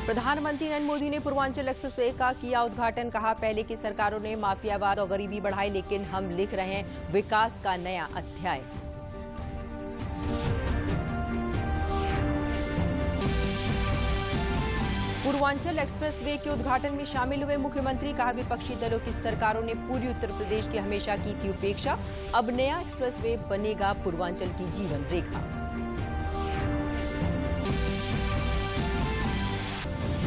प्रधानमंत्री नरेंद्र मोदी ने पूर्वांचल एक्सप्रेसवे का किया उद्घाटन। कहा, पहले की सरकारों ने माफियावाद और गरीबी बढ़ाई, लेकिन हम लिख रहे हैं विकास का नया अध्याय। पूर्वांचल एक्सप्रेसवे के उद्घाटन में शामिल हुए मुख्यमंत्री। कहा, विपक्षी दलों की सरकारों ने पूर्वी उत्तर प्रदेश की हमेशा की थी उपेक्षा। अब नया एक्सप्रेसवे बनेगा पूर्वांचल की जीवन रेखा।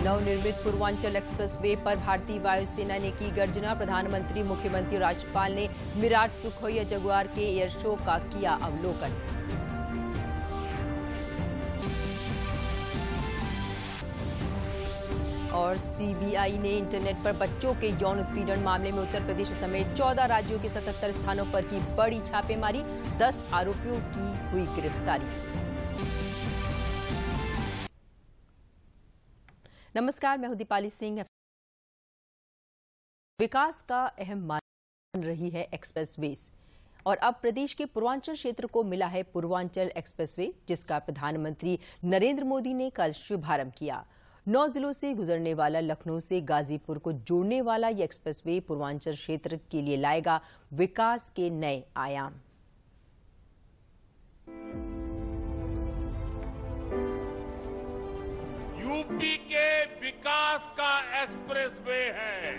नवनिर्मित पूर्वांचल एक्सप्रेसवे पर भारतीय वायुसेना ने की गर्जना। प्रधानमंत्री, मुख्यमंत्री, राज्यपाल ने मिराज, सुखोई और जगुआर के एयर शो का किया अवलोकन। और सीबीआई ने इंटरनेट पर बच्चों के यौन उत्पीड़न मामले में उत्तर प्रदेश समेत 14 राज्यों के 77 स्थानों पर की बड़ी छापेमारी। 10 आरोपियों की हुई गिरफ्तारी। नमस्कार, मैं हूं दीपाली सिंह। विकास का अहम माध्यम बन रही है एक्सप्रेसवे और अब प्रदेश के पूर्वांचल क्षेत्र को मिला है पूर्वांचल एक्सप्रेसवे, जिसका प्रधानमंत्री नरेंद्र मोदी ने कल शुभारंभ किया। 9 जिलों से गुजरने वाला लखनऊ से गाजीपुर को जोड़ने वाला यह एक्सप्रेसवे पूर्वांचल क्षेत्र के लिए लाएगा विकास के नए आयाम। यूपी के विकास का एक्सप्रेसवे है।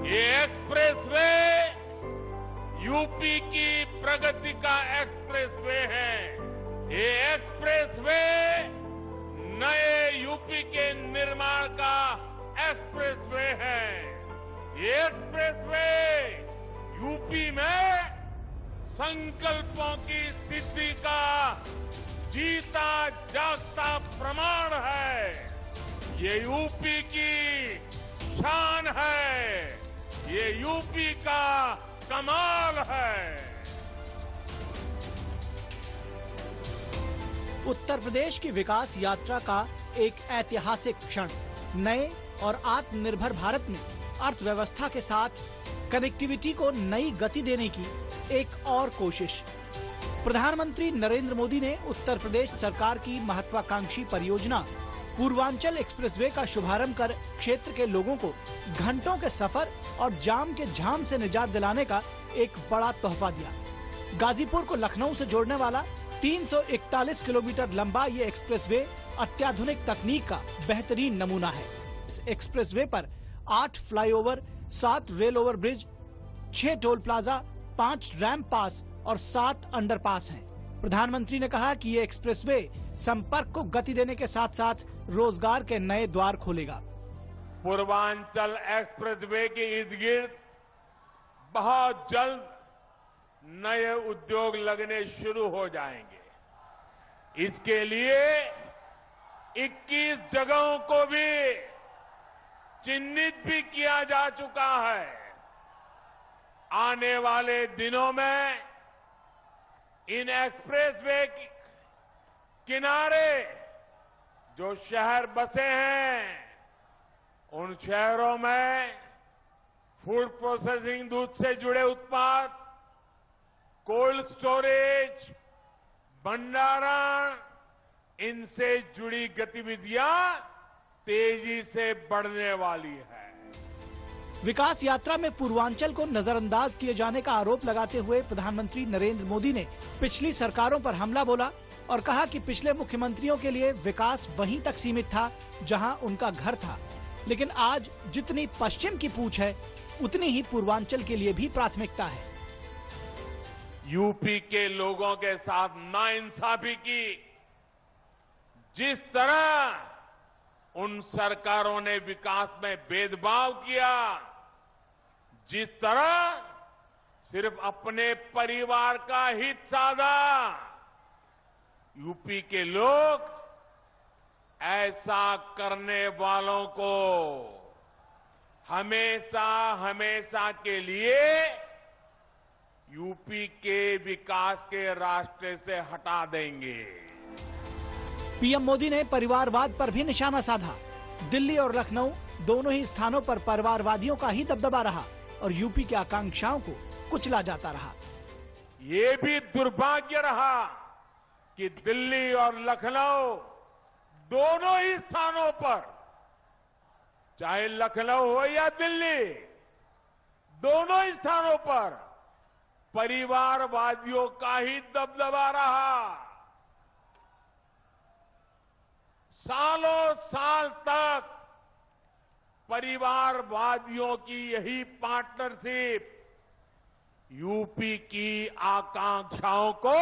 ये एक्सप्रेसवे यूपी की प्रगति का एक्सप्रेसवे है। ये एक्सप्रेसवे नए यूपी के निर्माण का एक्सप्रेसवे है। ये एक्सप्रेसवे यूपी में संकल्पों की सिद्धि का जीता जागता प्रमाण है। ये यूपी की शान है। ये यूपी का कमाल है। उत्तर प्रदेश की विकास यात्रा का एक ऐतिहासिक क्षण। नए और आत्मनिर्भर भारत में अर्थव्यवस्था के साथ कनेक्टिविटी को नई गति देने की एक और कोशिश। प्रधानमंत्री नरेंद्र मोदी ने उत्तर प्रदेश सरकार की महत्वाकांक्षी परियोजना पूर्वांचल एक्सप्रेसवे का शुभारंभ कर क्षेत्र के लोगों को घंटों के सफर और जाम के झाम से निजात दिलाने का एक बड़ा तोहफा दिया। गाजीपुर को लखनऊ से जोड़ने वाला 341 किलोमीटर लंबा ये एक्सप्रेसवे अत्याधुनिक तकनीक का बेहतरीन नमूना है। इस एक्सप्रेसवे पर 8 flyover, 7 rail over bridge, 6 toll plaza, 5 ramp pass और 7 अंडरपास हैं। प्रधानमंत्री ने कहा कि ये एक्सप्रेसवे संपर्क को गति देने के साथ साथ रोजगार के नए द्वार खोलेगा। पूर्वांचल एक्सप्रेसवे के इर्द गिर्द बहुत जल्द नए उद्योग लगने शुरू हो जाएंगे। इसके लिए 21 जगहों को भी चिन्हित भी किया जा चुका है। आने वाले दिनों में इन एक्सप्रेसवे किनारे जो शहर बसे हैं, उन शहरों में फूड प्रोसेसिंग, दूध से जुड़े उत्पाद, कोल्ड स्टोरेज, भंडारण, इनसे जुड़ी गतिविधियां तेजी से बढ़ने वाली है। विकास यात्रा में पूर्वांचल को नजरअंदाज किए जाने का आरोप लगाते हुए प्रधानमंत्री नरेंद्र मोदी ने पिछली सरकारों पर हमला बोला और कहा कि पिछले मुख्यमंत्रियों के लिए विकास वहीं तक सीमित था जहां उनका घर था, लेकिन आज जितनी पश्चिम की पूछ है उतनी ही पूर्वांचल के लिए भी प्राथमिकता है। यूपी के लोगों के साथ नाइंसाफी की जिस तरह उन सरकारों ने विकास में भेदभाव किया, जिस तरह सिर्फ अपने परिवार का हित साधा, यूपी के लोग ऐसा करने वालों को हमेशा हमेशा के लिए यूपी के विकास के रास्ते से हटा देंगे। पीएम मोदी ने परिवारवाद पर भी निशाना साधा। दिल्ली और लखनऊ दोनों ही स्थानों पर परिवारवादियों का ही दबदबा रहा और यूपी की आकांक्षाओं को कुचला जाता रहा। ये भी दुर्भाग्य रहा कि दिल्ली और लखनऊ दोनों ही स्थानों पर चाहे लखनऊ हो या दिल्ली, दोनों ही स्थानों पर परिवारवादियों का ही दबदबा रहा। सालों साल तक परिवारवादियों की यही पार्टनरशिप यूपी की आकांक्षाओं को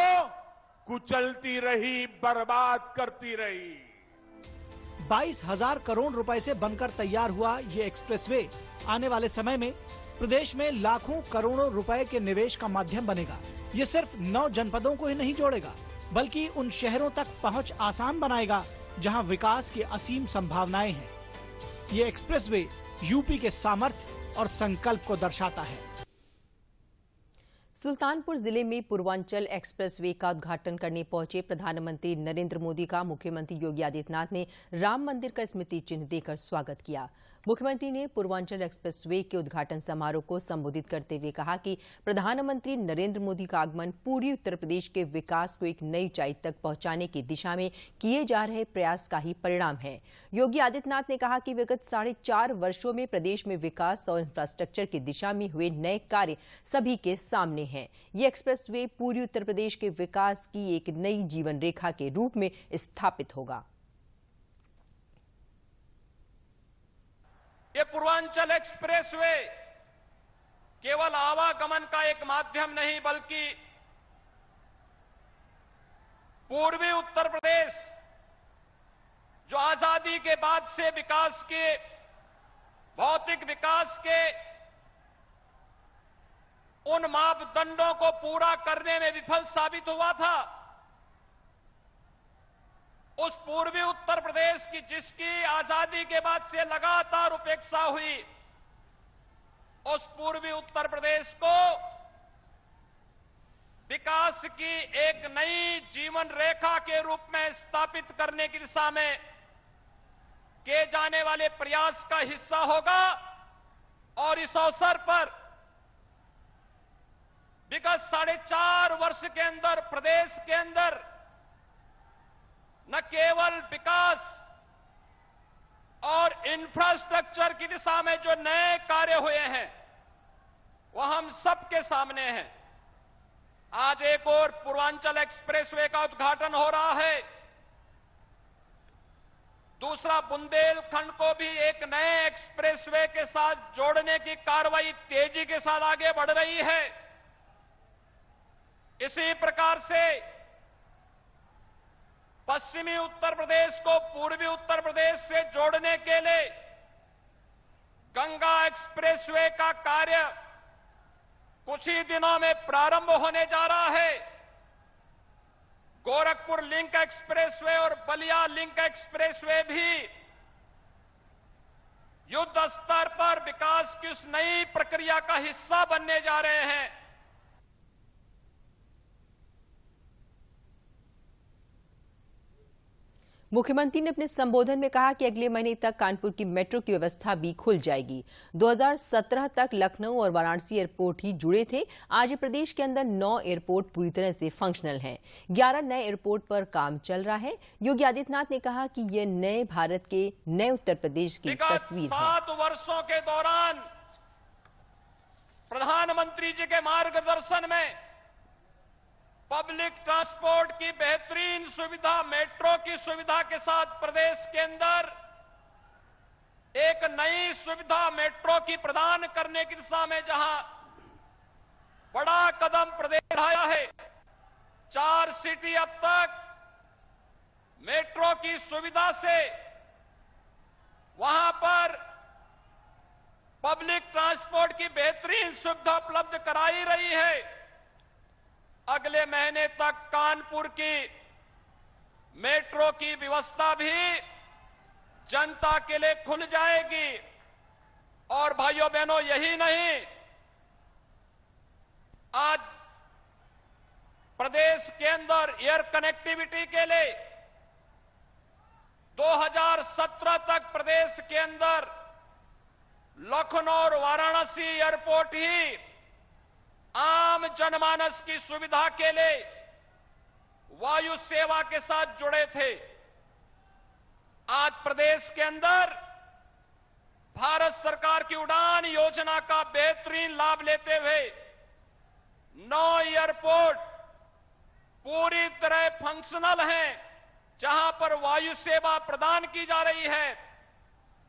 कुचलती रही, बर्बाद करती रही। 22,000 करोड़ रुपए से बनकर तैयार हुआ ये एक्सप्रेसवे आने वाले समय में प्रदेश में लाखों करोड़ों रुपए के निवेश का माध्यम बनेगा। ये सिर्फ 9 जनपदों को ही नहीं जोड़ेगा, बल्कि उन शहरों तक पहुंच आसान बनाएगा जहां विकास की असीम संभावनाएं हैं। ये एक्सप्रेसवे यूपी के सामर्थ्य और संकल्प को दर्शाता है। सुल्तानपुर जिले में पूर्वांचल एक्सप्रेसवे का उद्घाटन करने पहुंचे प्रधानमंत्री नरेंद्र मोदी का मुख्यमंत्री योगी आदित्यनाथ ने राम मंदिर का स्मृति चिन्ह देकर स्वागत किया। मुख्यमंत्री ने पूर्वांचल एक्सप्रेसवे के उद्घाटन समारोह को संबोधित करते हुए कहा कि प्रधानमंत्री नरेंद्र मोदी का आगमन पूरी उत्तर प्रदेश के विकास को एक नई ऊंचाई तक पहुंचाने की दिशा में किए जा रहे प्रयास का ही परिणाम है। योगी आदित्यनाथ ने कहा कि विगत 4.5 वर्षों में प्रदेश में विकास और इंफ्रास्ट्रक्चर की दिशा में हुए नए कार्य सभी के सामने हैं। ये एक्सप्रेसवे पूरी उत्तर प्रदेश के विकास की एक नई जीवन रेखा के रूप में स्थापित होगा। ये पूर्वांचल एक्सप्रेसवे केवल आवागमन का एक माध्यम नहीं, बल्कि पूर्वी उत्तर प्रदेश जो आजादी के बाद से विकास के, भौतिक विकास के उन मापदंडों को पूरा करने में विफल साबित हुआ था, उस पूर्वी उत्तर प्रदेश की जिसकी आजादी के बाद से लगातार उपेक्षा हुई, उस पूर्वी उत्तर प्रदेश को विकास की एक नई जीवन रेखा के रूप में स्थापित करने की दिशा में किए जाने वाले प्रयास का हिस्सा होगा। और इस अवसर पर विगत 4.5 वर्ष के अंदर प्रदेश के अंदर न केवल विकास और इंफ्रास्ट्रक्चर की दिशा में जो नए कार्य हुए हैं वह हम सबके सामने हैं। आज एक और पूर्वांचल एक्सप्रेसवे का उद्घाटन हो रहा है, दूसरा बुंदेलखंड को भी एक नए एक्सप्रेसवे के साथ जोड़ने की कार्रवाई तेजी के साथ आगे बढ़ रही है। इसी प्रकार से पश्चिमी उत्तर प्रदेश को पूर्वी उत्तर प्रदेश से जोड़ने के लिए गंगा एक्सप्रेसवे का कार्य कुछ ही दिनों में प्रारंभ होने जा रहा है। गोरखपुर लिंक एक्सप्रेसवे और बलिया लिंक एक्सप्रेसवे भी युद्ध स्तर पर विकास की उस नई प्रक्रिया का हिस्सा बनने जा रहे हैं। मुख्यमंत्री ने अपने संबोधन में कहा कि अगले महीने तक कानपुर की मेट्रो की व्यवस्था भी खुल जाएगी। 2017 तक लखनऊ और वाराणसी एयरपोर्ट ही जुड़े थे। आज प्रदेश के अंदर 9 एयरपोर्ट पूरी तरह से फंक्शनल हैं। 11 नए एयरपोर्ट पर काम चल रहा है। योगी आदित्यनाथ ने कहा कि यह नए भारत के नए उत्तर प्रदेश की तस्वीर है। 7 वर्षों के दौरान प्रधानमंत्री जी के मार्गदर्शन में पब्लिक ट्रांसपोर्ट की बेहतरीन सुविधा, मेट्रो की सुविधा के साथ प्रदेश के अंदर एक नई सुविधा मेट्रो की प्रदान करने की दिशा में जहां बड़ा कदम प्रदेश बढ़ाया है। 4 सिटी अब तक मेट्रो की सुविधा से वहां पर पब्लिक ट्रांसपोर्ट की बेहतरीन सुविधा उपलब्ध कराई रही है। अगले महीने तक कानपुर की मेट्रो की व्यवस्था भी जनता के लिए खुल जाएगी। और भाइयों बहनों, यही नहीं, आज प्रदेश के अंदर एयर कनेक्टिविटी के लिए 2017 तक प्रदेश के अंदर लखनऊ और वाराणसी एयरपोर्ट ही आम जनमानस की सुविधा के लिए वायु सेवा के साथ जुड़े थे। आज प्रदेश के अंदर भारत सरकार की उड़ान योजना का बेहतरीन लाभ लेते हुए 9 एयरपोर्ट पूरी तरह फंक्शनल हैं, जहां पर वायु सेवा प्रदान की जा रही है।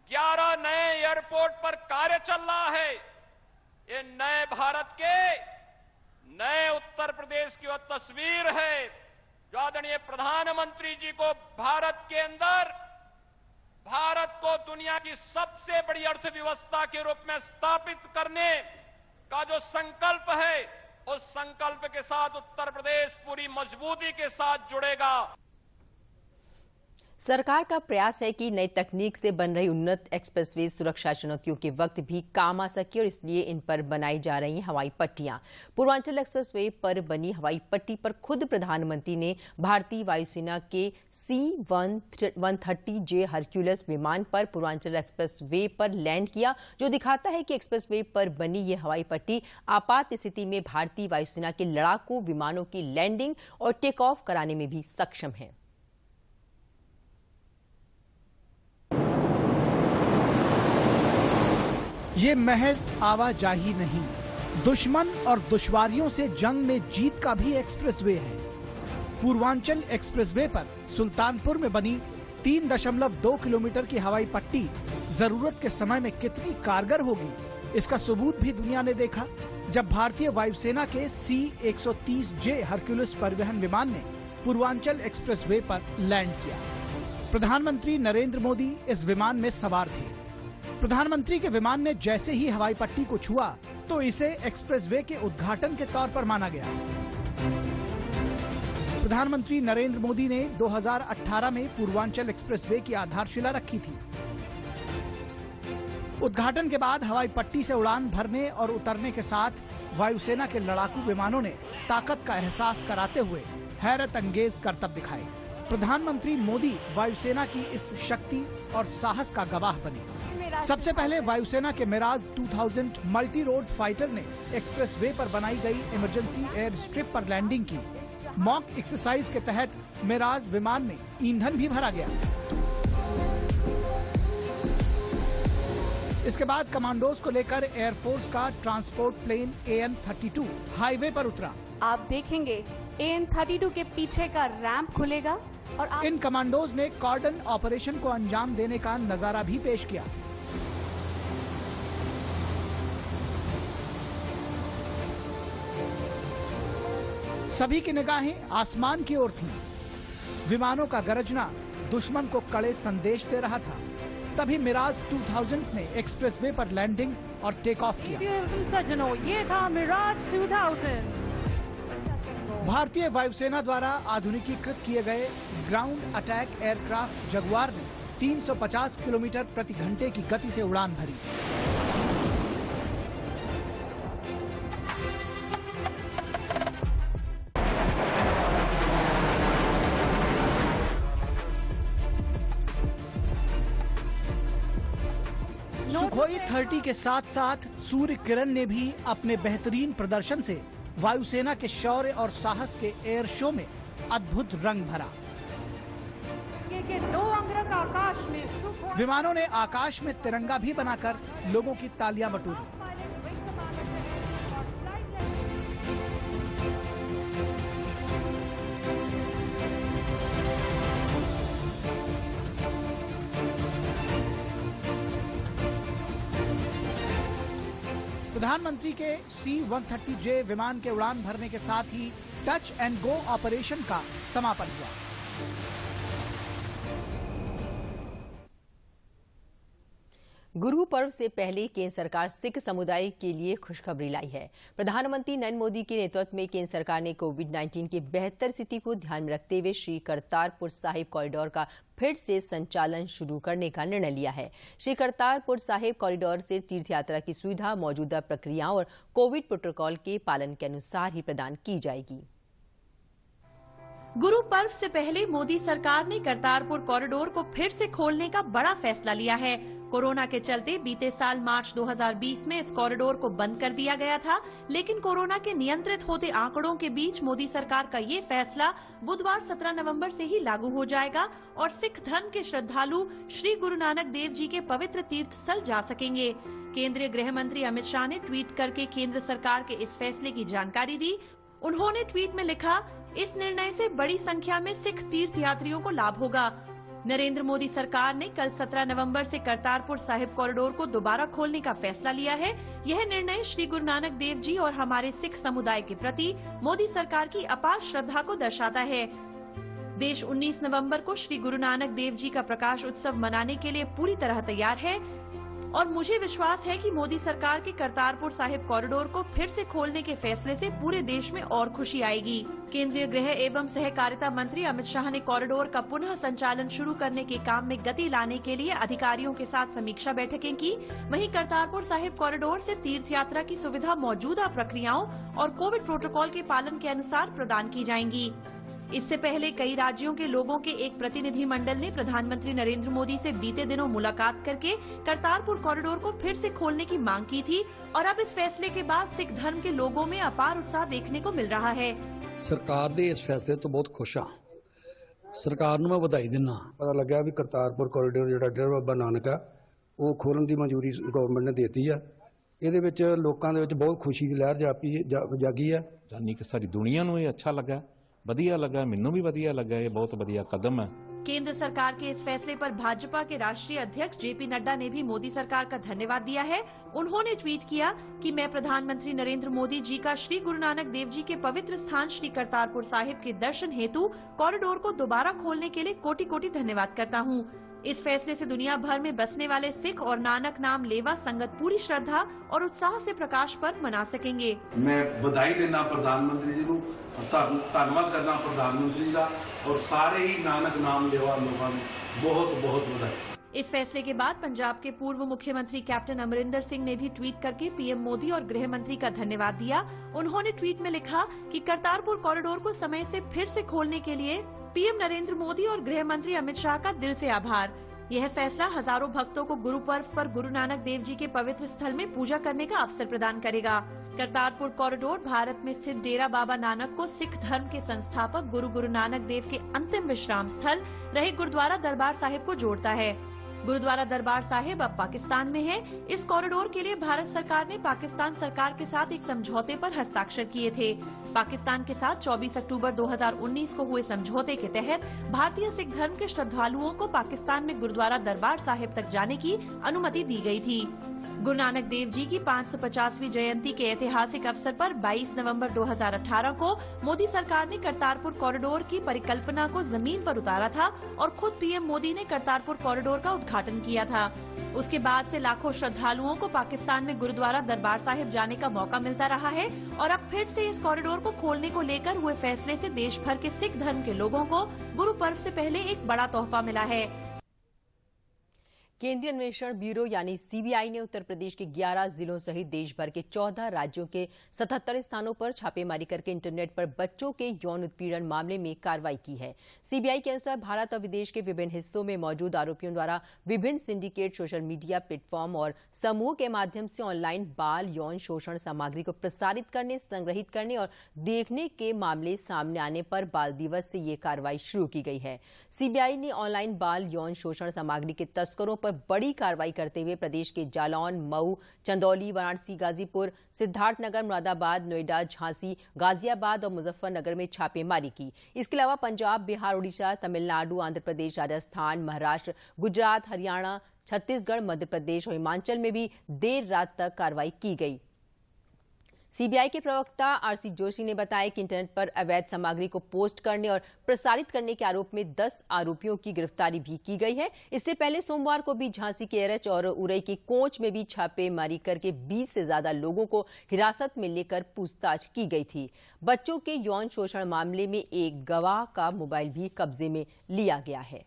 11 नए एयरपोर्ट पर कार्य चल रहा है। ये नए भारत के, नए उत्तर प्रदेश की वह तस्वीर है जो आदरणीय प्रधानमंत्री जी को भारत के अंदर, भारत को दुनिया की सबसे बड़ी अर्थव्यवस्था के रूप में स्थापित करने का जो संकल्प है, उस संकल्प के साथ उत्तर प्रदेश पूरी मजबूती के साथ जुड़ेगा। सरकार का प्रयास है कि नई तकनीक से बन रही उन्नत एक्सप्रेसवे सुरक्षा चुनौतियों के वक्त भी काम आ सके और इसलिए इन पर बनाई जा रही हवाई पट्टियां। पूर्वांचल एक्सप्रेसवे पर बनी हवाई पट्टी पर खुद प्रधानमंत्री ने भारतीय वायुसेना के C-130J हरक्यूलिस विमान पर पूर्वांचल एक्सप्रेसवे पर लैंड किया, जो दिखाता है कि एक्सप्रेसवे पर बनी ये हवाई पट्टी आपात स्थिति में भारतीय वायुसेना के लड़ाकू विमानों की लैंडिंग और टेक ऑफ कराने में भी सक्षम है। ये महज आवाजाही नहीं, दुश्मन और दुश्वारियों से जंग में जीत का भी एक्सप्रेसवे है। पूर्वांचल एक्सप्रेसवे पर सुल्तानपुर में बनी 3.2 किलोमीटर की हवाई पट्टी जरूरत के समय में कितनी कारगर होगी, इसका सबूत भी दुनिया ने देखा जब भारतीय वायुसेना के C-130J हरक्यूलिस परिवहन विमान ने पूर्वांचल एक्सप्रेसवे पर लैंड किया। प्रधानमंत्री नरेंद्र मोदी इस विमान में सवार थे। प्रधानमंत्री के विमान ने जैसे ही हवाई पट्टी को छुआ तो इसे एक्सप्रेसवे के उद्घाटन के तौर पर माना गया। प्रधानमंत्री नरेंद्र मोदी ने 2018 में पूर्वांचल एक्सप्रेसवे की आधारशिला रखी थी। उद्घाटन के बाद हवाई पट्टी से उड़ान भरने और उतरने के साथ वायुसेना के लड़ाकू विमानों ने ताकत का एहसास कराते हुए हैरत अंगेज करतब दिखाए। प्रधानमंत्री मोदी वायुसेना की इस शक्ति और साहस का गवाह बने। सबसे पहले वायुसेना के मिराज 2000 मल्टी रोड फाइटर ने एक्सप्रेसवे पर बनाई गई इमरजेंसी एयर स्ट्रिप पर लैंडिंग की। मॉक एक्सरसाइज के तहत मिराज विमान में ईंधन भी भरा गया। इसके बाद कमांडोज को लेकर एयरफोर्स का ट्रांसपोर्ट प्लेन AN-32 हाईवे पर उतरा। आप देखेंगे AN-32 के पीछे का रैंप खुलेगा और इन कमांडोज ने कॉर्डन ऑपरेशन को अंजाम देने का नजारा भी पेश किया। सभी की निगाहें आसमान की ओर थीं। विमानों का गरजना दुश्मन को कड़े संदेश दे रहा था। तभी मिराज 2000 ने एक्सप्रेसवे पर लैंडिंग और टेक ऑफ किया। सज्जनों, ये था मिराज 2000। भारतीय वायुसेना द्वारा आधुनिकीकृत किए गए ग्राउंड अटैक एयरक्राफ्ट जगुआर ने 350 किलोमीटर प्रति घंटे की गति से उड़ान भरी। सुखोई 30 के साथ साथ सूर्य किरण ने भी अपने बेहतरीन प्रदर्शन से वायुसेना के शौर्य और साहस के एयर शो में अद्भुत रंग भरा। के 2 अंगरख आकाश में विमानों ने आकाश में तिरंगा भी बनाकर लोगों की तालियां बटोरी। प्रधानमंत्री के C-130J विमान के उड़ान भरने के साथ ही टच एंड गो ऑपरेशन का समापन हुआ। गुरु पर्व से पहले केंद्र सरकार सिख समुदाय के लिए खुशखबरी लाई है। प्रधानमंत्री नरेंद्र मोदी के नेतृत्व में केंद्र सरकार ने कोविड-19 की बेहतर स्थिति को ध्यान में रखते हुए श्री करतारपुर साहिब कॉरिडोर का फिर से संचालन शुरू करने का निर्णय लिया है। श्री करतारपुर साहिब कॉरिडोर से तीर्थ यात्रा की सुविधा मौजूदा प्रक्रियाओं और कोविड प्रोटोकॉल के पालन के अनुसार ही प्रदान की जाएगी। गुरु पर्व से पहले मोदी सरकार ने करतारपुर कॉरिडोर को फिर से खोलने का बड़ा फैसला लिया है। कोरोना के चलते बीते साल मार्च 2020 में इस कॉरिडोर को बंद कर दिया गया था, लेकिन कोरोना के नियंत्रित होते आंकड़ों के बीच मोदी सरकार का ये फैसला बुधवार 17 नवंबर से ही लागू हो जाएगा और सिख धर्म के श्रद्धालु श्री गुरु नानक देव जी के पवित्र तीर्थ स्थल जा सकेंगे। केंद्रीय गृह मंत्री अमित शाह ने ट्वीट करके केंद्र सरकार के इस फैसले की जानकारी दी। उन्होंने ट्वीट में लिखा, इस निर्णय से बड़ी संख्या में सिख तीर्थ यात्रियों को लाभ होगा। नरेंद्र मोदी सरकार ने कल 17 नवंबर से करतारपुर साहिब कॉरिडोर को दोबारा खोलने का फैसला लिया है। यह निर्णय श्री गुरु नानक देव जी और हमारे सिख समुदाय के प्रति मोदी सरकार की अपार श्रद्धा को दर्शाता है। देश 19 नवंबर को श्री गुरु नानक देव जी का प्रकाश उत्सव मनाने के लिए पूरी तरह तैयार है और मुझे विश्वास है कि मोदी सरकार के करतारपुर साहिब कॉरिडोर को फिर से खोलने के फैसले से पूरे देश में और खुशी आएगी। केंद्रीय गृह एवं सहकारिता मंत्री अमित शाह ने कॉरिडोर का पुनः संचालन शुरू करने के काम में गति लाने के लिए अधिकारियों के साथ समीक्षा बैठकें की। वहीं करतारपुर साहिब कॉरिडोर से तीर्थ यात्रा की सुविधा मौजूदा प्रक्रियाओं और कोविड प्रोटोकॉल के पालन के अनुसार प्रदान की जाएंगी। इससे पहले कई राज्यों के लोगों के एक प्रतिनिधि मंडल ने प्रधानमंत्री नरेंद्र मोदी से बीते दिनों मुलाकात करके करतारपुर कॉरिडोर को फिर से खोलने की मांग की थी और अब इस फैसले के बाद सिख धर्म के लोगों में अपार उत्साह देखने को मिल रहा है। सरकार के इस फैसले तो बहुत खुश हाँ। सरकार ਨੂੰ मैं ਵਧਾਈ ਦਿੰਦਾ। पता लग्या भी करतारपुर कॉरिडोर ਜਿਹੜਾ ਡੇਰਾ ਬਾਬਾ ਨਾਨਕ ਆ ਉਹ ਖੋਲਣ ਦੀ ਮਨਜ਼ੂਰੀ ਗਵਰਨਮੈਂਟ ਨੇ ਦੇਤੀ ਆ। ਇਹਦੇ ਵਿੱਚ ਲੋਕਾਂ ਦੇ ਵਿੱਚ ਬਹੁਤ ਖੁਸ਼ੀ ਦੀ ਲਹਿਰ ਜਾਗੀ ਆ। ਜਾਨੀ कि सारी दुनिया ਨੂੰ ਇਹ अच्छा लगा, बढ़िया लगा, मैनू भी बढ़िया लगा। ये बहुत बढ़िया कदम है। केंद्र सरकार के इस फैसले पर भाजपा के राष्ट्रीय अध्यक्ष जेपी नड्डा ने भी मोदी सरकार का धन्यवाद दिया है। उन्होंने ट्वीट किया कि मैं प्रधानमंत्री नरेंद्र मोदी जी का श्री गुरु नानक देव जी के पवित्र स्थान श्री करतारपुर साहिब के दर्शन हेतु कॉरिडोर को दोबारा खोलने के लिए कोटि कोटि धन्यवाद करता हूँ। इस फैसले से दुनिया भर में बसने वाले सिख और नानक नाम लेवा संगत पूरी श्रद्धा और उत्साह से प्रकाश पर्व मना सकेंगे। मैं बधाई देना प्रधानमंत्री जी को, धन्यवाद करना प्रधानमंत्री जी का और सारे ही नानक नाम लेवा लोगों को बहुत बहुत बधाई। इस फैसले के बाद पंजाब के पूर्व मुख्यमंत्री कैप्टन अमरिंदर सिंह ने भी ट्वीट करके पीएम मोदी और गृह मंत्री का धन्यवाद दिया। उन्होंने ट्वीट में लिखा कि करतारपुर कॉरिडोर को समय से फिर से खोलने के लिए पीएम नरेंद्र मोदी और गृह मंत्री अमित शाह का दिल से आभार। यह फैसला हजारों भक्तों को गुरु पर्व पर गुरु नानक देव जी के पवित्र स्थल में पूजा करने का अवसर प्रदान करेगा। करतारपुर कॉरिडोर भारत में स्थित डेरा बाबा नानक को सिख धर्म के संस्थापक गुरु नानक देव के अंतिम विश्राम स्थल रहे गुरुद्वारा दरबार साहिब को जोड़ता है। गुरुद्वारा दरबार साहिब अब पाकिस्तान में है। इस कॉरिडोर के लिए भारत सरकार ने पाकिस्तान सरकार के साथ एक समझौते पर हस्ताक्षर किए थे। पाकिस्तान के साथ 24 अक्टूबर 2019 को हुए समझौते के तहत भारतीय सिख धर्म के श्रद्धालुओं को पाकिस्तान में गुरुद्वारा दरबार साहिब तक जाने की अनुमति दी गई थी। गुरु नानक देव जी की 550वीं जयंती के ऐतिहासिक अवसर पर 22 नवंबर 2018 को मोदी सरकार ने करतारपुर कॉरिडोर की परिकल्पना को जमीन पर उतारा था और खुद पीएम मोदी ने करतारपुर कॉरिडोर का उद्घाटन किया था। उसके बाद से लाखों श्रद्धालुओं को पाकिस्तान में गुरुद्वारा दरबार साहिब जाने का मौका मिलता रहा है और अब फिर से इस कॉरिडोर को खोलने को लेकर हुए फैसले से देश भर के सिख धर्म के लोगों को गुरु पर्व से पहले एक बड़ा तोहफा मिला है। केंद्रीय अन्वेषण ब्यूरो यानी सीबीआई ने उत्तर प्रदेश के 11 जिलों सहित देश भर के 14 राज्यों के 77 स्थानों पर छापेमारी करके इंटरनेट पर बच्चों के यौन उत्पीड़न मामले में कार्रवाई की है। सीबीआई के अनुसार भारत और विदेश के विभिन्न हिस्सों में मौजूद आरोपियों द्वारा विभिन्न सिंडिकेट, सोशल मीडिया प्लेटफॉर्म और समूह के माध्यम से ऑनलाइन बाल यौन शोषण सामग्री को प्रसारित करने, संग्रहित करने और देखने के मामले सामने आने पर बाल दिवस से ये कार्रवाई शुरू की गई है। सीबीआई ने ऑनलाइन बाल यौन शोषण सामग्री के तस्करों पर बड़ी कार्रवाई करते हुए प्रदेश के जालौन, मऊ, चंदौली, वाराणसी, गाजीपुर, सिद्धार्थनगर, मुरादाबाद, नोएडा, झांसी, गाजियाबाद और मुजफ्फरनगर में छापेमारी की। इसके अलावा पंजाब, बिहार, उड़ीसा, तमिलनाडु, आंध्र प्रदेश, राजस्थान, महाराष्ट्र, गुजरात, हरियाणा, छत्तीसगढ़, मध्य प्रदेश और हिमाचल में भी देर रात तक कार्रवाई की गई। सीबीआई के प्रवक्ता आरसी जोशी ने बताया कि इंटरनेट पर अवैध सामग्री को पोस्ट करने और प्रसारित करने के आरोप में 10 आरोपियों की गिरफ्तारी भी की गई है। इससे पहले सोमवार को भी झांसी के एरच और उरई के कोंच में भी छापेमारी करके 20 से ज्यादा लोगों को हिरासत में लेकर पूछताछ की गई थी। बच्चों के यौन शोषण मामले में एक गवाह का मोबाइल भी कब्जे में लिया गया है।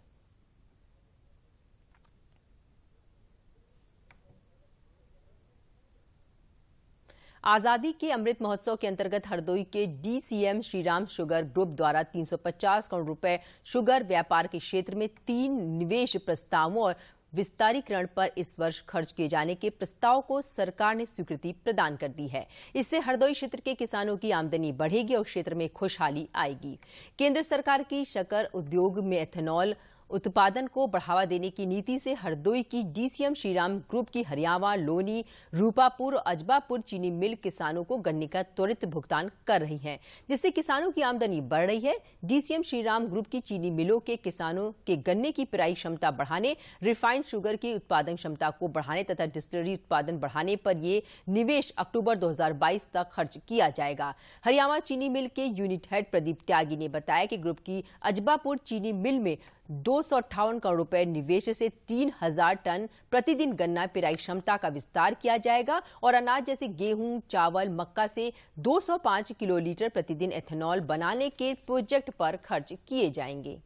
आजादी के अमृत महोत्सव के अंतर्गत हरदोई के DCM श्रीराम शुगर ग्रुप द्वारा 350 करोड़ रुपए शुगर व्यापार के क्षेत्र में 3 निवेश प्रस्तावों और विस्तारीकरण पर इस वर्ष खर्च किए जाने के प्रस्ताव को सरकार ने स्वीकृति प्रदान कर दी है। इससे हरदोई क्षेत्र के किसानों की आमदनी बढ़ेगी और क्षेत्र में खुशहाली आएगी। केंद्र सरकार की शक्कर उद्योग में एथेनॉल उत्पादन को बढ़ावा देने की नीति से हरदोई की DCM श्रीराम ग्रुप की हरियावा, लोनी, रूपापुर और अजबापुर चीनी मिल किसानों को गन्ने का त्वरित भुगतान कर रही है, जिससे किसानों की आमदनी बढ़ रही है। DCM श्रीराम ग्रुप की चीनी मिलों के किसानों के गन्ने की पेराई क्षमता बढ़ाने, रिफाइंड शुगर की उत्पादन क्षमता को बढ़ाने तथा डिस्टिलरी उत्पादन बढ़ाने पर ये निवेश अक्टूबर 2022 तक खर्च किया जाएगा। हरियावा चीनी मिल के यूनिट हेड प्रदीप त्यागी ने बताया कि ग्रुप की अजबापुर चीनी मिल में 258 करोड़ रुपए निवेश से 3000 टन प्रतिदिन गन्ना पेराई क्षमता का विस्तार किया जाएगा और अनाज जैसे गेहूं, चावल, मक्का से 205 किलोलीटर प्रतिदिन एथेनॉल बनाने के प्रोजेक्ट पर खर्च किए जाएंगे।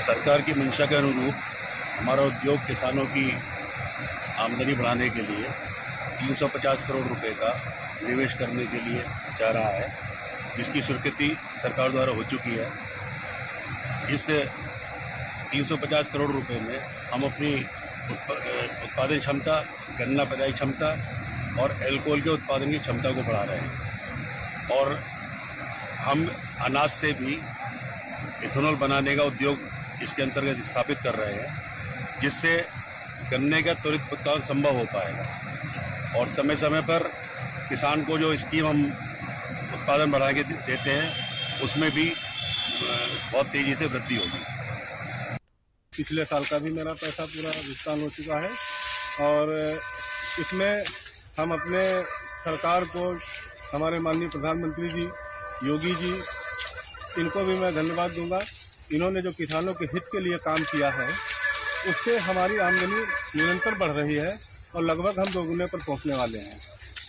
सरकार की मंशा के अनुरूप हमारा उद्योग किसानों की आमदनी बढ़ाने के लिए 350 करोड़ रुपए का निवेश करने के लिए जा रहा है, जिसकी स्वीकृति सरकार द्वारा हो चुकी है। इस 350 करोड़ रुपए में हम अपनी उत्पादन क्षमता, गन्ना पेराई क्षमता और एल्कोहल के उत्पादन की क्षमता को बढ़ा रहे हैं और हम अनाज से भी इथेनॉल बनाने का उद्योग इसके अंतर्गत स्थापित कर रहे हैं, जिससे गन्ने का त्वरित भुगतान संभव हो पाएगा और समय समय पर किसान को जो स्कीम हम उत्पादन बढ़ा के देते हैं उसमें भी बहुत तेजी से वृद्धि होगी। पिछले साल का भी मेरा पैसा पूरा भुगतान हो चुका है और इसमें हम अपने सरकार को, हमारे माननीय प्रधानमंत्री जी, योगी जी, इनको भी मैं धन्यवाद दूंगा। इन्होंने जो किसानों के हित के लिए काम किया है उससे हमारी आमदनी निरंतर बढ़ रही है और लगभग हम दोगुने पर पहुंचने वाले हैं।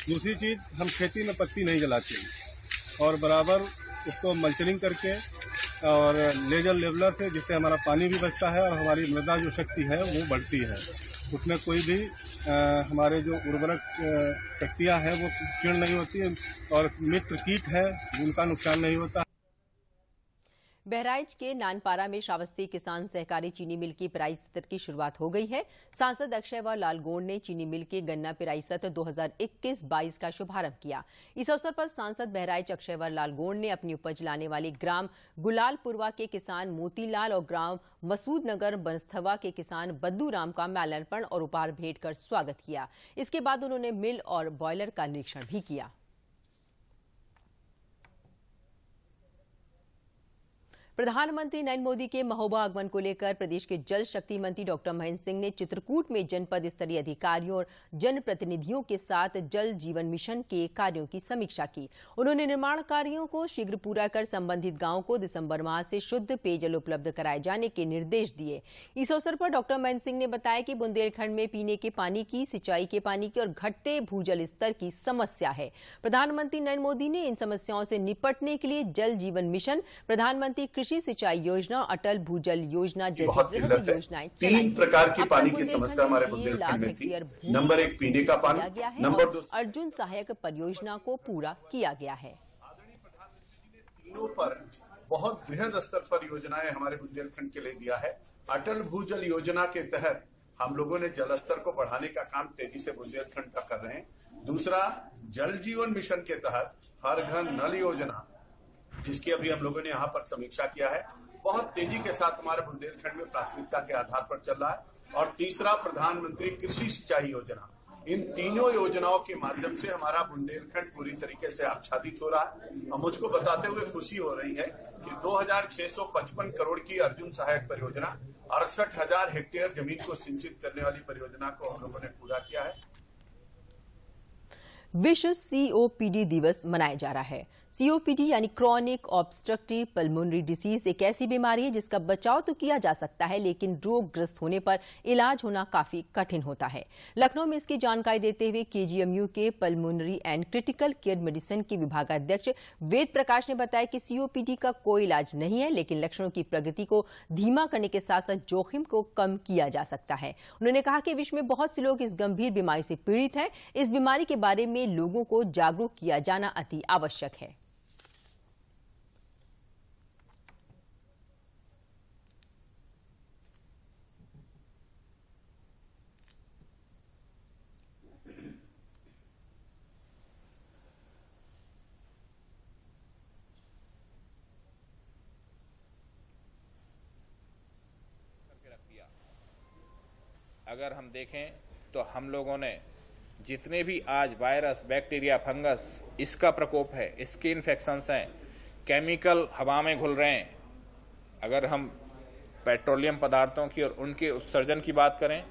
दूसरी चीज़, हम खेती में पत्ती नहीं जलाते हैं और बराबर उसको मल्चिंग करके और लेजर लेवलर से, जिससे हमारा पानी भी बचता है और हमारी मृदा जो शक्ति है वो बढ़ती है। उसमें कोई भी हमारे जो उर्वरक शक्तियाँ हैं वो क्षीण नहीं होती और मित्र कीट है उनका नुकसान नहीं होता। बहराइच के नानपारा में श्रावस्ती किसान सहकारी चीनी मिल की पेराई सत्र की शुरुआत हो गई है। सांसद अक्षयवर लाल गोंड ने चीनी मिल के गन्ना पेराई सत्र 2021-22 का शुभारंभ किया। इस अवसर पर सांसद बहराइच अक्षयवर लाल गोंड ने अपनी उपज लाने वाली ग्राम गुलालपुरवा के किसान मोतीलाल और ग्राम मसूद नगर बनस्थवा के किसान बद्दू राम का माल्यार्पण और उपहार भेंट कर स्वागत किया। इसके बाद उन्होंने मिल और बॉयलर का निरीक्षण भी किया। प्रधानमंत्री नरेंद्र मोदी के महोबा आगमन को लेकर प्रदेश के जल शक्ति मंत्री डॉक्टर महेंद्र सिंह ने चित्रकूट में जनपद स्तरीय अधिकारियों और जनप्रतिनिधियों के साथ जल जीवन मिशन के कार्यों की समीक्षा की। उन्होंने निर्माण कार्यों को शीघ्र पूरा कर संबंधित गांवों को दिसंबर माह से शुद्ध पेयजल उपलब्ध कराए जाने के निर्देश दिए। इस अवसर पर डॉक्टर महेंद्र सिंह ने बताया कि बुंदेलखंड में पीने के पानी की, सिंचाई के पानी की और घटते भूजल स्तर की समस्या है। प्रधानमंत्री नरेंद्र मोदी ने इन समस्याओं से निपटने के लिए जल जीवन मिशन, प्रधानमंत्री कृषि सिंचाई योजना, अटल भूजल योजना जैसी वृहद योजनाएं 3 प्रकार की पानी की समस्या हमारे बुंदेलखंड में थी। नंबर 1 पीने का पानी, नंबर 2 अर्जुन सहायक परियोजना को पूरा किया गया है। तीनों पर बहुत वृहद स्तर पर योजनाएं हमारे बुंदेलखंड के लिए दिया है। अटल भूजल योजना के तहत हम लोगों ने जल स्तर को बढ़ाने का काम तेजी से बुंदेलखंड का कर रहे हैं। दूसरा, जल जीवन मिशन के तहत हर घर नल योजना, जिसकी अभी हम लोगों ने यहाँ पर समीक्षा किया है, बहुत तेजी के साथ हमारे बुंदेलखंड में प्राथमिकता के आधार पर चल रहा है। और तीसरा, प्रधानमंत्री कृषि सिंचाई योजना। इन तीनों योजनाओं के माध्यम से हमारा बुंदेलखंड पूरी तरीके से आच्छादित हो रहा है और मुझको बताते हुए खुशी हो रही है कि 2655 करोड़ की अर्जुन सहायक परियोजना, 68,000 हेक्टेयर जमीन को सिंचित करने वाली परियोजना को हम लोगों ने पूरा किया है। विश्व COPD दिवस मनाया जा रहा है। सीओपीडी यानी क्रॉनिक ऑब्स्ट्रक्टिव पल्मोनरी डिसीज एक ऐसी बीमारी है जिसका बचाव तो किया जा सकता है, लेकिन रोगग्रस्त होने पर इलाज होना काफी कठिन होता है। लखनऊ में इसकी जानकारी देते हुए केजीएमयू के pulmonary and critical care medicine के विभागाध्यक्ष वेद प्रकाश ने बताया कि सीओपीडी का कोई इलाज नहीं है, लेकिन लक्षणों की प्रगति को धीमा करने के साथ साथ जोखिम को कम किया जा सकता है। उन्होंने कहा कि विश्व में बहुत से लोग इस गंभीर बीमारी से पीड़ित हैं। इस बीमारी के बारे में लोगों को जागरूक किया जाना अति आवश्यक है। अगर हम देखें तो हम लोगों ने जितने भी आज वायरस, बैक्टीरिया, फंगस, इसका प्रकोप है, इसके इन्फेक्शंस हैं, केमिकल हवा में घुल रहे हैं, अगर हम पेट्रोलियम पदार्थों की और उनके उत्सर्जन की बात करें,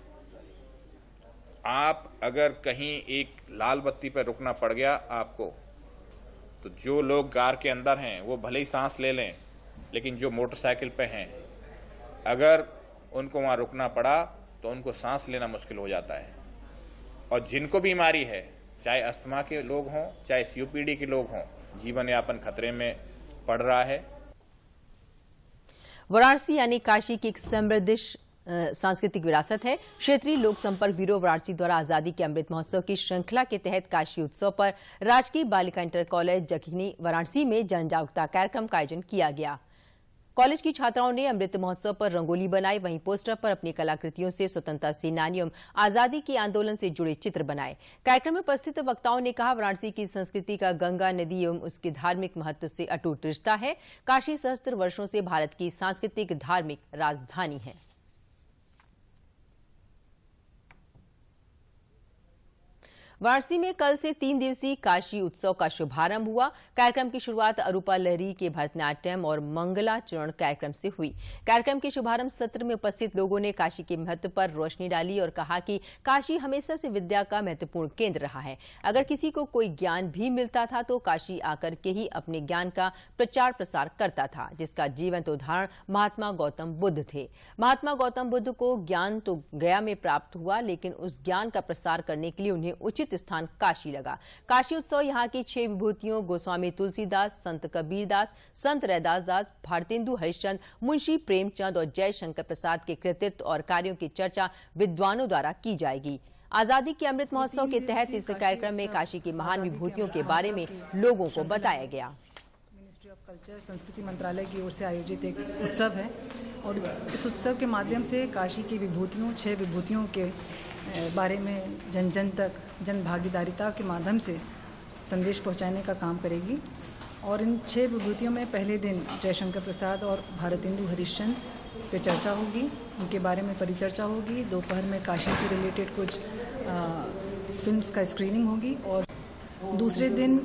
आप अगर कहीं एक लाल बत्ती पर रुकना पड़ गया आपको, तो जो लोग कार के अंदर हैं वो भले ही सांस ले लें, लेकिन जो मोटरसाइकिल पे हैं अगर उनको वहां रुकना पड़ा तो उनको सांस लेना मुश्किल हो जाता है। और जिनको बीमारी है, चाहे अस्थमा के लोग हों, चाहे सीओपीडी के लोग हों, जीवन यापन खतरे में पड़ रहा है। वाराणसी यानी काशी की एक समृद्ध सांस्कृतिक विरासत है। क्षेत्रीय लोक संपर्क ब्यूरो वाराणसी द्वारा आजादी के अमृत महोत्सव की श्रृंखला के तहत काशी उत्सव पर राजकीय बालिका इंटर कॉलेज जखनी वाराणसी में जन जागरूकता कार्यक्रम का आयोजन किया गया। कॉलेज की छात्राओं ने अमृत महोत्सव पर रंगोली बनाई, वहीं पोस्टर पर अपनी कलाकृतियों से स्वतंत्रता सेनानियों आजादी के आंदोलन से जुड़े चित्र बनाए। कार्यक्रम में उपस्थित वक्ताओं ने कहा, वाराणसी की संस्कृति का गंगा नदी एवं उसके धार्मिक महत्व से अटूट रिश्ता है। काशी सहस्त्र वर्षों से भारत की सांस्कृतिक धार्मिक राजधानी है। वाराणसी में कल से 3 दिवसीय काशी उत्सव का शुभारंभ हुआ। कार्यक्रम की शुरुआत अरूपा लहरी के भरतनाट्यम और मंगलाचरण कार्यक्रम से हुई। कार्यक्रम के शुभारंभ सत्र में उपस्थित लोगों ने काशी के महत्व पर रोशनी डाली और कहा कि काशी हमेशा से विद्या का महत्वपूर्ण केंद्र रहा है। अगर किसी को कोई ज्ञान भी मिलता था तो काशी आकर के ही अपने ज्ञान का प्रचार प्रसार करता था, जिसका जीवंत उदाहरण महात्मा गौतम बुद्ध थे। महात्मा गौतम बुद्ध को ज्ञान तो गया में प्राप्त हुआ, लेकिन उस ज्ञान का प्रसार करने के लिए उन्हें उचित स्थान काशी लगा। काशी उत्सव यहाँ की 6 विभूतियों गोस्वामी तुलसीदास, संत कबीरदास, संत रैदास दास, भारतेंदु हरिश्चंद्र, मुंशी प्रेमचंद और जयशंकर प्रसाद के कृतित्व और कार्यों की चर्चा विद्वानों द्वारा की जाएगी। आजादी के अमृत महोत्सव के तहत इस कार्यक्रम में काशी की महान विभूतियों के बारे में लोगों को बताया गया। मिनिस्ट्री ऑफ कल्चर, संस्कृति मंत्रालय की ओर से आयोजित एक उत्सव है और इस उत्सव के माध्यम से काशी की विभूतियों, 6 विभूतियों के बारे में जन जन तक जन भागीदारिता के माध्यम से संदेश पहुंचाने का काम करेगी। और इन 6 विभूतियों में पहले दिन जयशंकर प्रसाद और भारतेंदु हरिश्चंद्र पे चर्चा होगी, उनके बारे में परिचर्चा होगी। दोपहर में काशी से रिलेटेड कुछ फिल्म्स का स्क्रीनिंग होगी और दूसरे दिन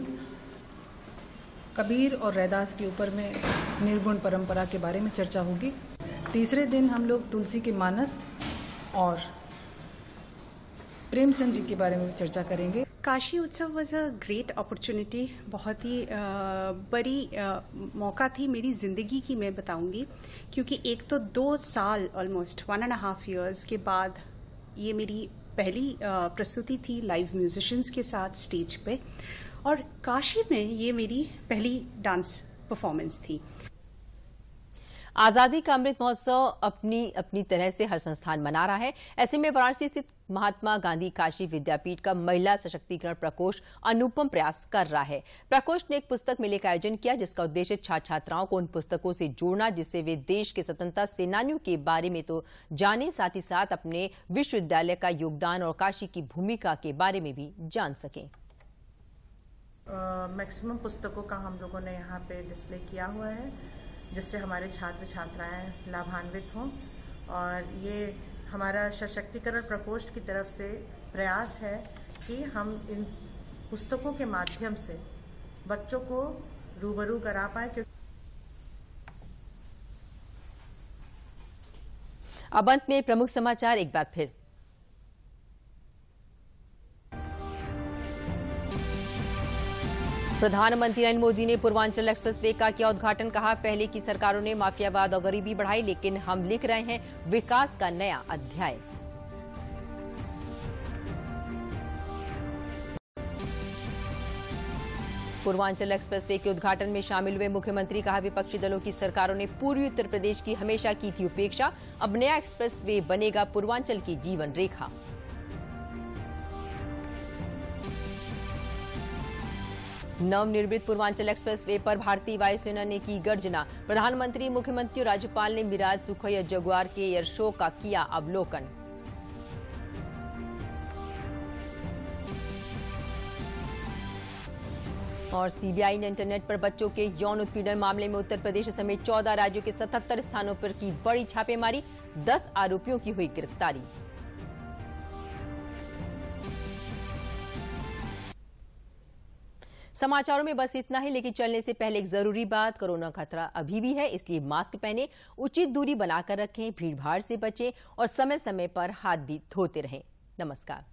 कबीर और रैदास के ऊपर में निर्गुण परंपरा के बारे में चर्चा होगी। तीसरे दिन हम लोग तुलसी के मानस और प्रेमचंद जी के बारे में चर्चा करेंगे। काशी उत्सव वॉज अ ग्रेट अपॉर्चुनिटी, बहुत ही बड़ी मौका थी मेरी ज़िंदगी की, मैं बताऊंगी, क्योंकि एक तो 2 साल ऑलमोस्ट 1.5 years के बाद ये मेरी पहली प्रस्तुति थी लाइव म्यूजिशियंस के साथ स्टेज पे, और काशी में ये मेरी पहली डांस परफॉर्मेंस थी। आजादी का अमृत महोत्सव अपनी तरह से हर संस्थान मना रहा है। ऐसे में वाराणसी स्थित महात्मा गांधी काशी विद्यापीठ का महिला सशक्तिकरण प्रकोष्ठ अनुपम प्रयास कर रहा है। प्रकोष्ठ ने एक पुस्तक मेले का आयोजन किया, जिसका उद्देश्य छात्र छात्राओं को उन पुस्तकों से जोड़ना जिससे वे देश के स्वतंत्रता सेनानियों के बारे में तो जाने, साथ ही साथ अपने विश्वविद्यालय का योगदान और काशी की भूमिका के बारे में भी जान सकें। मैक्सिमम पुस्तकों का हम लोगों ने यहाँ पे डिस्प्ले किया हुआ है, जिससे हमारे छात्र छात्राएं लाभान्वित हों। और ये हमारा सशक्तिकरण प्रकोष्ठ की तरफ से प्रयास है कि हम इन पुस्तकों के माध्यम से बच्चों को रूबरू करा पाए। अब अंत में प्रमुख समाचार एक बार फिर। प्रधानमंत्री नरेंद्र मोदी ने पूर्वांचल एक्सप्रेसवे का किया उद्घाटन। कहा, पहले की सरकारों ने माफियावाद और गरीबी बढ़ाई, लेकिन हम लिख रहे हैं विकास का नया अध्याय। पूर्वांचल एक्सप्रेसवे के उद्घाटन में शामिल हुए मुख्यमंत्री। कहा, विपक्षी दलों की सरकारों ने पूर्वी उत्तर प्रदेश की हमेशा की थी उपेक्षा, अब नया एक्सप्रेसवे बनेगा पूर्वांचल की जीवन रेखा। नवनिर्मित पूर्वांचल एक्सप्रेसवे पर भारतीय वायुसेना ने की गर्जना। प्रधानमंत्री, मुख्यमंत्री और राज्यपाल ने मिराज, सुखोई और जगुआर के एयर शो का किया अवलोकन। और सीबीआई ने इंटरनेट पर बच्चों के यौन उत्पीड़न मामले में उत्तर प्रदेश समेत 14 राज्यों के 77 स्थानों पर की बड़ी छापेमारी। 10 आरोपियों की हुई गिरफ्तारी। समाचारों में बस इतना ही, लेकिन चलने से पहले एक जरूरी बात। कोरोना खतरा अभी भी है, इसलिए मास्क पहने, उचित दूरी बनाकर रखें, भीड़भाड़ से बचें और समय समय पर हाथ भी धोते रहें। नमस्कार।